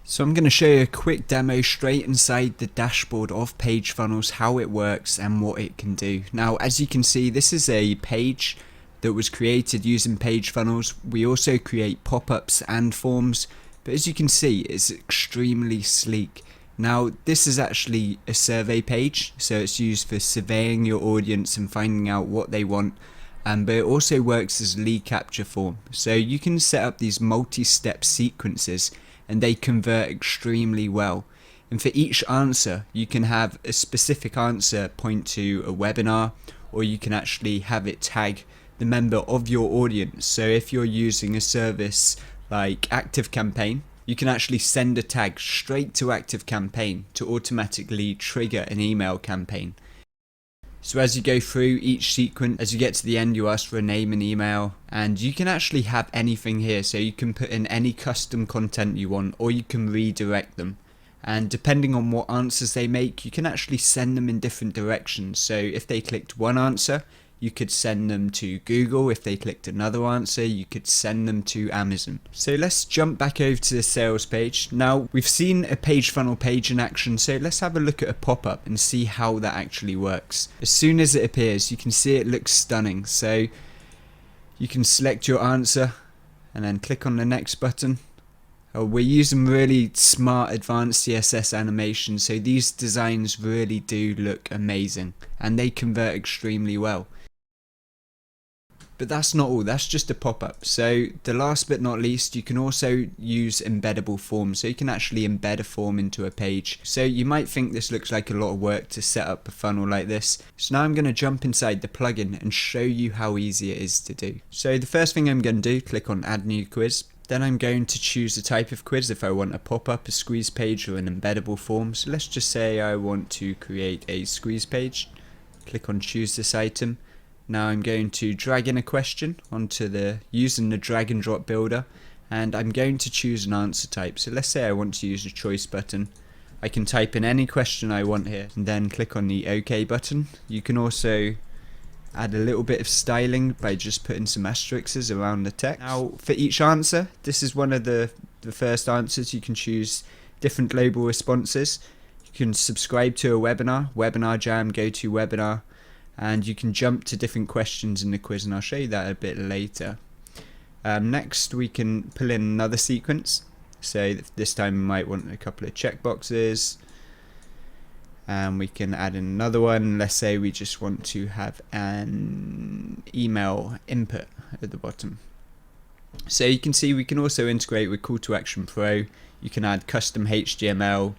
So I'm going to show you a quick demo straight inside the dashboard of PageFunnels, how it works and what it can do. Now, as you can see, this is a page that was created using PageFunnels. We also create pop-ups and forms, but as you can see, it's extremely sleek. Now, this is actually a survey page, so it's used for surveying your audience and finding out what they want. But it also works as a lead capture form. So you can set up these multi-step sequences and they convert extremely well. And for each answer, you can have a specific answer point to a webinar, or you can actually have it tag the member of your audience. So if you're using a service like ActiveCampaign, you can actually send a tag straight to ActiveCampaign to automatically trigger an email campaign. So as you go through each sequence, as you get to the end, you ask for a name and email, and you can actually have anything here. So you can put in any custom content you want, or you can redirect them. And depending on what answers they make, you can actually send them in different directions. So if they clicked one answer, you could send them to Google. If they clicked another answer, you could send them to Amazon. So let's jump back over to the sales page. Now we've seen a page funnel page in action, so let's have a look at a pop-up and see how that actually works. As soon as it appears, you can see it looks stunning. So you can select your answer and then click on the next button. We're using really smart advanced CSS animation, so these designs really do look amazing and they convert extremely well. But that's not all, that's just a pop-up. So the last but not least, you can also use embeddable forms. So you can actually embed a form into a page. So you might think this looks like a lot of work to set up a funnel like this. So now I'm going to jump inside the plugin and show you how easy it is to do. So the first thing I'm going to do, click on add new quiz. Then I'm going to choose the type of quiz, if I want a pop-up, a squeeze page, or an embeddable form. So let's just say I want to create a squeeze page. Click on choose this item. Now I'm going to drag in a question onto using the drag and drop builder, and I'm going to choose an answer type. So let's say I want to use a choice button. I can type in any question I want here and then click on the OK button. You can also add a little bit of styling by just putting some asterisks around the text. Now for each answer, this is one of the first answers. You can choose different global responses. You can subscribe to a webinar, webinar jam, go to webinar, and you can jump to different questions in the quiz, and I'll show you that a bit later. Next we can pull in another sequence. So this time we might want a couple of checkboxes, and we can add in another one. Let's say we just want to have an email input at the bottom. So you can see we can also integrate with Call to Action Pro. You can add custom HTML,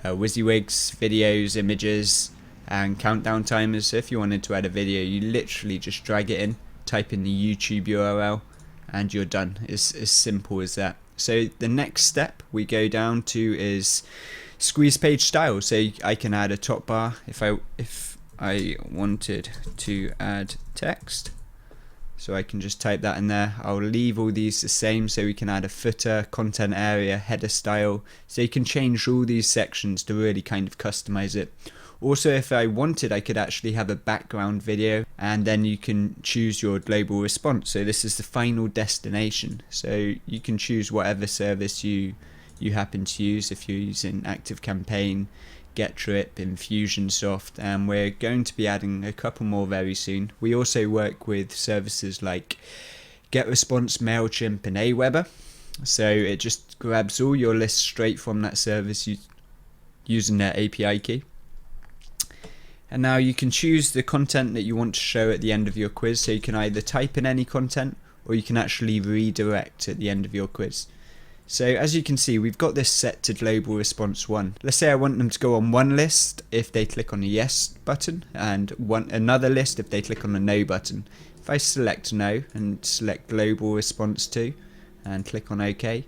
WYSIWYGs, videos, images, and countdown timers. So if you wanted to add a video, you literally just drag it in, type in the YouTube URL, and you're done. It's as simple as that. So the next step we go down to is squeeze page style. So I can add a top bar if I wanted to add text. So I can just type that in there. I'll leave all these the same, so we can add a footer, content area, header style. So you can change all these sections to really kind of customize it. Also, if I wanted, I could actually have a background video, and then you can choose your global response. So this is the final destination. So you can choose whatever service you happen to use. If you're using ActiveCampaign, GetDrip, Infusionsoft, and we're going to be adding a couple more very soon. We also work with services like GetResponse, MailChimp, and Aweber. So it just grabs all your lists straight from that service using their API key. And now you can choose the content that you want to show at the end of your quiz. So you can either type in any content, or you can actually redirect at the end of your quiz. So as you can see, we've got this set to global response 1. Let's say I want them to go on one list if they click on the yes button, and another list if they click on the no button. If I select no and select global response 2 and click on OK,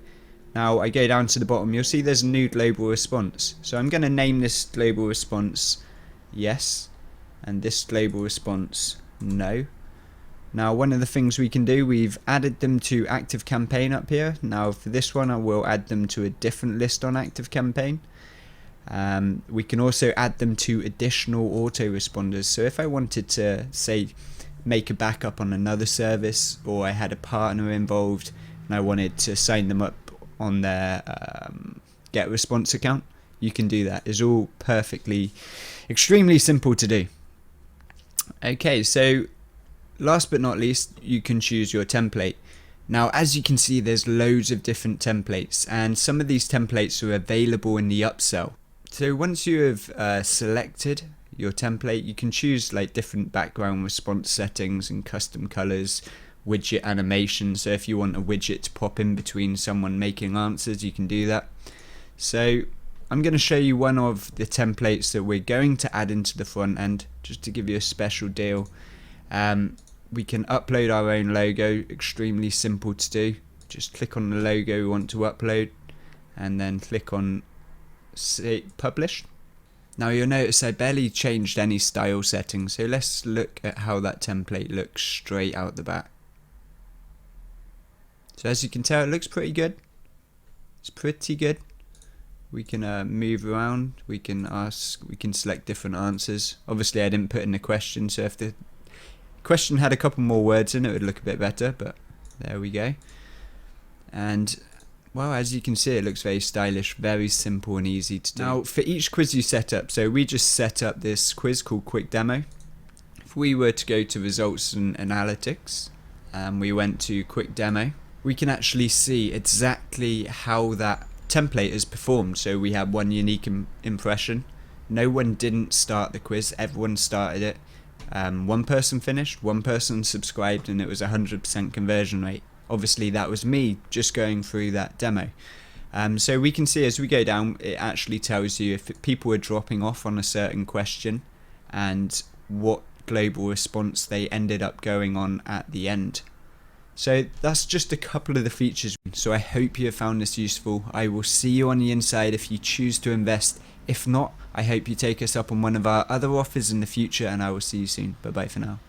now I go down to the bottom, you'll see there's a new global response. So I'm going to name this global response yes, and this global response no. Now one of the things we can do, we've added them to ActiveCampaign up here. Now for this one I will add them to a different list on ActiveCampaign. We can also add them to additional autoresponders. So if I wanted to, say, make a backup on another service, or I had a partner involved and I wanted to sign them up on their get a response account, you can do that. It's all extremely simple to do. Okay, so last but not least, you can choose your template. Now, as you can see, there's loads of different templates, and some of these templates are available in the upsell. So once you have selected your template, you can choose like different background response settings and custom colors, widget animation. So if you want a widget to pop in between someone making answers, you can do that. So I'm going to show you one of the templates that we're going to add into the front end, just to give you a special deal. We can upload our own logo, extremely simple to do. Just click on the logo we want to upload and then click on say publish. Now you'll notice I barely changed any style settings, so let's look at how that template looks straight out the back. So as you can tell, it looks pretty good. It's pretty good. We can move around, we can select different answers. Obviously I didn't put in the question, so if the question had a couple more words in it, would look a bit better, but there we go. And well, as you can see, it looks very stylish, very simple and easy to do. Now for each quiz you set up, so we just set up this quiz called Quick Demo. If we were to go to results and analytics and we went to Quick Demo, we can actually see exactly how that template is performed. So we had one unique impression. No one didn't start the quiz, everyone started it. One person finished, one person subscribed, and it was 100% conversion rate. Obviously that was me just going through that demo. So we can see as we go down, it actually tells you if people are dropping off on a certain question and what global response they ended up going on at the end. So that's just a couple of the features. So I hope you have found this useful. I will see you on the inside if you choose to invest. If not, I hope you take us up on one of our other offers in the future, and I will see you soon. Bye bye for now.